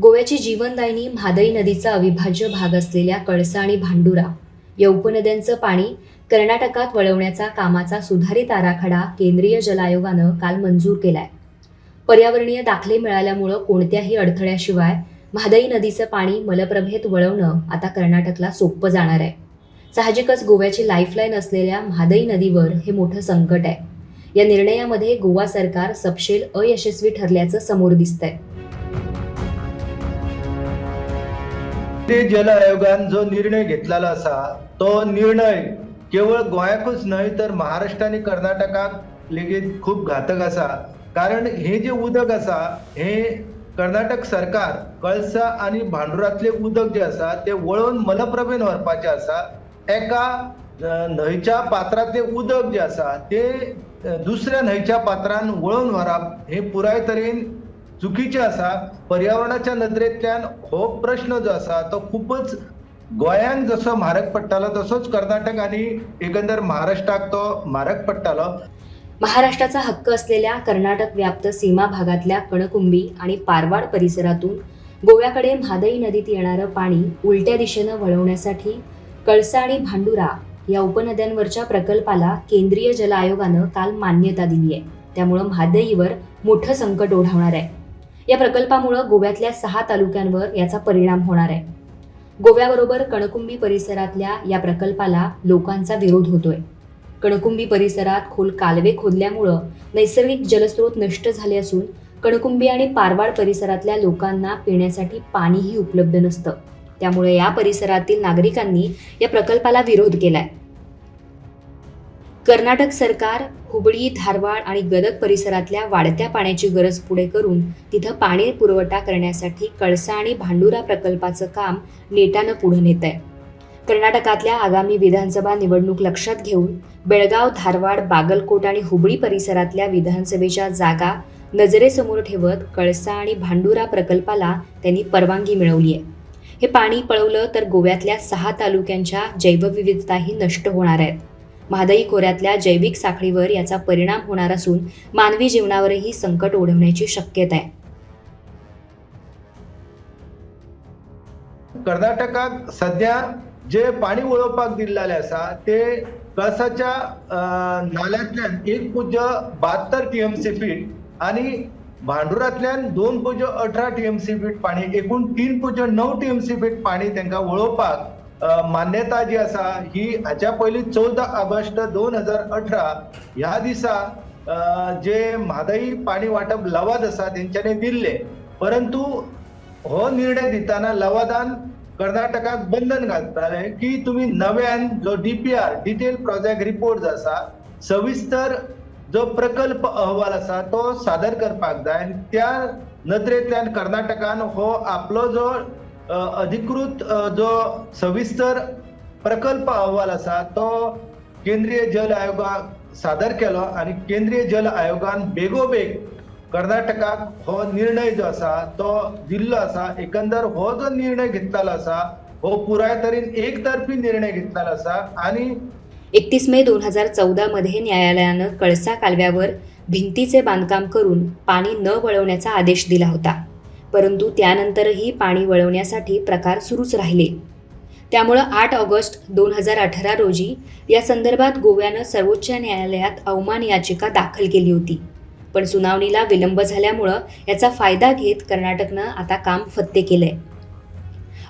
गोव्याची जीवनदायिनी म्हादई नदीचा अविभाज्य भाग असलेल्या कळसा आणि भांडुरा या उपनद्यांचं पाणी कर्नाटकात वळवण्याचा कामाचा सुधारित आराखडा केंद्रीय जल आयोगानं काल मंजूर केलाय. पर्यावरणीय दाखले मिळाल्यामुळं कोणत्याही अडथळ्याशिवाय म्हादई नदीचं पाणी मलप्रभेत वळवणं आता कर्नाटकला सोपं जाणार आहे. साहजिकच गोव्याची लाईफलाईन असलेल्या म्हादई नदीवर हे मोठं संकट आहे. या निर्णयामध्ये गोवा सरकार सपशेल अयशस्वी ठरल्याचं समोर दिसतंय. ते जल आयोगान जो निर्णय घेतलेला असा तो निर्णय केवळ गोंयाकूच न्हय तर महाराष्ट्र आणि कर्नाटकाक लेगीत खूप घातक असा. कारण हे जे उदक असा हे कर्नाटक सरकार कळसा आणि भांडुरातले उदक जे असा ते वळवून मलप्रभेन व्हरपाचे असा. एका न्हंयच्या पात्रातले उदक जे असा ते दुसऱ्या न्हंयच्या पात्रान वळवून व्हरप हे पुराय तरेन चुकीचे असा. पर्यावरणाच्या नदरेंतल्यान हो प्रश्न जो असा तो खूपच गोंयांक जसो म्हारग पडटालो तसोच कर्नाटक आणि एकंदर महाराष्ट्राक तो म्हारग पडटालो. महाराष्ट्राचा हक्क असलेल्या कर्नाटक व्याप्त सीमा भागातल्या कणकुंबी आणि पारवाड परिसरातून गोव्याकडे म्हादई नदीत येणारं पाणी उलट्या दिशेनं वळवण्यासाठी कळसा आणि भांडुरा या उपनद्यांवरच्या प्रकल्पाला केंद्रीय जल आयोगानं काल मान्यता दिली आहे. त्यामुळं म्हादईवर मोठं संकट ओढवणार आहे. या प्रकल्पामुळं गोव्यातल्या 6 तालुक्यांवर याचा परिणाम होणार आहे. गोव्याबरोबर कणकुंबी परिसरातल्या या प्रकल्पाला लोकांचा विरोध होतोय. कणकुंबी परिसरात खोल कालवे खोदल्यामुळं नैसर्गिक जलस्रोत नष्ट झाले असून कणकुंबी आणि पारवाड परिसरातल्या लोकांना पिण्यासाठी पाणीही उपलब्ध नसतं. त्यामुळे या परिसरातील नागरिकांनी या प्रकल्पाला विरोध केलाय. कर्नाटक सरकार हुबळी, धारवाड आणि गदग परिसरातल्या वाढत्या पाण्याची गरज पुढे करून तिथं पाणी पुरवठा करण्यासाठी कळसा आणि भांडुरा प्रकल्पाचं काम नेटानं पुढे नेत आहे. कर्नाटकातल्या आगामी विधानसभा निवडणूक लक्षात घेऊन बेळगाव, धारवाड, बागलकोट आणि हुबळी परिसरातल्या विधानसभेच्या जागा नजरेसमोर ठेवत कळसा आणि भांडुरा प्रकल्पाला त्यांनी परवानगी मिळवली आहे. हे पाणी पळवलं तर गोव्यातल्या 6 तालुक्यांच्या जैवविविधताही नष्ट होणार आहेत. म्हादई खोऱ्यातल्या जैविक साखळीवर याचा परिणाम होणार असून मानवी जीवनावरही संकट ओढवण्याची शक्यता आहे. कर्नाटकाक सध्या जे पाणी वळवपाक दिल्लेले असा ते कळसाच्या नाल्यांतल्यान 1.72 टीएमसी फीट आणि भांडुरातल्यान 2.18 टीएमसी फीट पाणी एकूण 3.9 टीएमसी फीट पाणी त्यांना वळवपाक मान्यता जी असा ही हाच्या पयलीं 14 ऑगस्ट 2018 ह्या दिसा जे म्हादई पाणी वाटप लवाद असा तेंच्यांनी दिल्ले. परंतु हो निर्णय दिताना लवादान कर्नाटकाक बंधन घालताले की तुम्ही नव्यान जो डीपीआर डिटेल प्रोजेक्ट रिपोर्ट जो असा सविस्तर जो प्रकल्प अहवाल असा तो सादर करपाक जाय. त्या नदरेंतल्यान कर्नाटकान हो आपलो जो अधिकृत जो सविस्तर प्रकल्प अहवाल असा तो केंद्रीय जल आयोगाक सादर केलो आणि केंद्रीय जल आयोगान बेगोबेग कर्नाटकाक हो निर्णय जो असा तो दिल्लो असा. एकंदर हो जो निर्णय घेतलेलो असा हो पुराय तरेन एकतर्फी निर्णय घेतलेलो असा. आणि 31 मे 2014 मध्ये न्यायालयानं कळसा कालव्यावर भिंतीचे बांधकाम करून पाणी न वळवण्याचा आदेश दिला होता. परंतु त्यानंतरही पाणी वळवण्यासाठी प्रकार सुरूच राहिले. त्यामुळं 8 ऑगस्ट 2018 रोजी या संदर्भात गोव्यानं सर्वोच्च न्यायालयात अवमान याचिका दाखल केली होती. पण सुनावणीला विलंब झाल्यामुळं याचा फायदा घेत कर्नाटकनं आता काम फत्ते केलंय.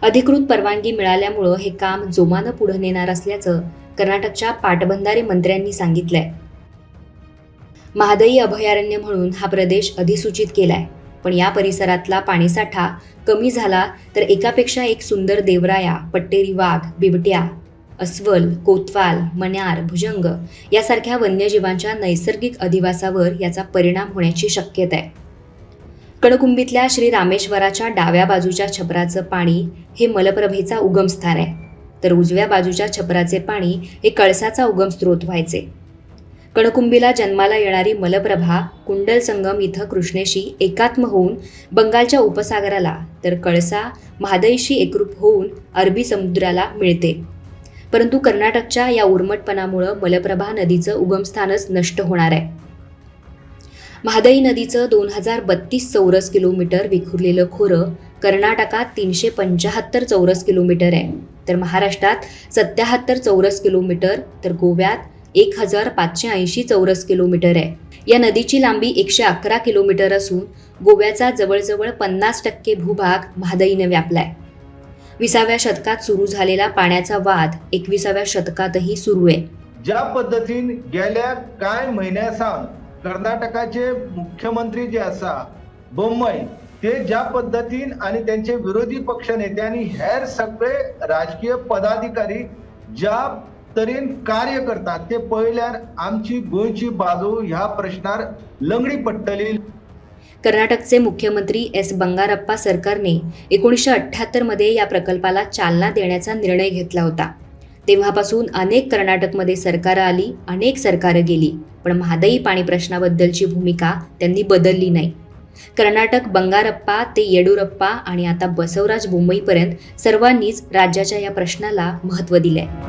अधिकृत परवानगी मिळाल्यामुळं हे काम जोमानं पुढे नेणार असल्याचं कर्नाटकच्या पाटबंधारे मंत्र्यांनी सांगितलंय. म्हादई अभयारण्य म्हणून हा प्रदेश अधिसूचित केलाय. पण या परिसरातला पाणीसाठा कमी झाला तर एकापेक्षा एक सुंदर देवराया, पट्टेरी वाघ, बिबट्या, अस्वल, कोतवाल, मण्यार, भुजंग यासारख्या वन्यजीवांच्या नैसर्गिक अधिवासावर याचा परिणाम होण्याची शक्यता आहे. कणकुंबीतल्या श्री रामेश्वराच्या डाव्या बाजूच्या छपराचं पाणी हे मलप्रभेचा उगमस्थान आहे, तर उजव्या बाजूच्या छपराचे पाणी हे कळसाचा उगम स्रोत व्हायचे. कणकुंबीला जन्माला येणारी मलप्रभा कुंडल संगम इथं कृष्णेशी एकात्म होऊन बंगालच्या उपसागराला तर कळसा म्हादईशी एकरूप होऊन अरबी समुद्राला मिळते. परंतु कर्नाटकच्या या उर्मटपणामुळं मलप्रभा नदीचं उगमस्थानच नष्ट होणार आहे. म्हादई नदीचं 2032 चौरस किलोमीटर विखुरलेलं खोरं कर्नाटकात 375 चौरस किलोमीटर आहे, तर महाराष्ट्रात 77 चौरस किलोमीटर, तर गोव्यात 1580 चौरस किलोमीटर आहे. या नदीची लांबी 111 किलोमीटर असून गोव्याचा जवळजवळ 50% भूभाग म्हादईने व्यापलाय. 20व्या शतकात सुरू झालेला पाण्याचा वाद 21व्या शतकातही सुरू आहे. ज्या पद्धतीन गेल्या कांय महिन्यासावन कर्नाटकाचे मुख्यमंत्री जे आसा बोम्मई ते ज्या पद्धतीन आणि त्यांचे विरोधी पक्ष नेते आणि हेर सगळे राजकीय पदाधिकारी ज्या तरेन कार्य करतात ते पळयल्यार आमची गोंयची बाजू ह्या प्रश्नार लंगडी पडटली. कर्नाटकचे मुख्यमंत्री एस बंगारप्पा सरकारने 1978 मध्ये या प्रकल्पाला चालना देण्याचा निर्णय घेतला होता. तेव्हापासून अनेक कर्नाटकमध्ये सरकारं आली, अनेक सरकारं गेली, पण म्हादई पाणी प्रश्नाबद्दलची भूमिका त्यांनी बदलली नाही. कर्नाटक बंगारप्पा ते येडुरप्पा आणि आता बसवराज बोम्मईपर्यंत सर्वांनीच राज्याच्या या प्रश्नाला महत्त्व दिलंय.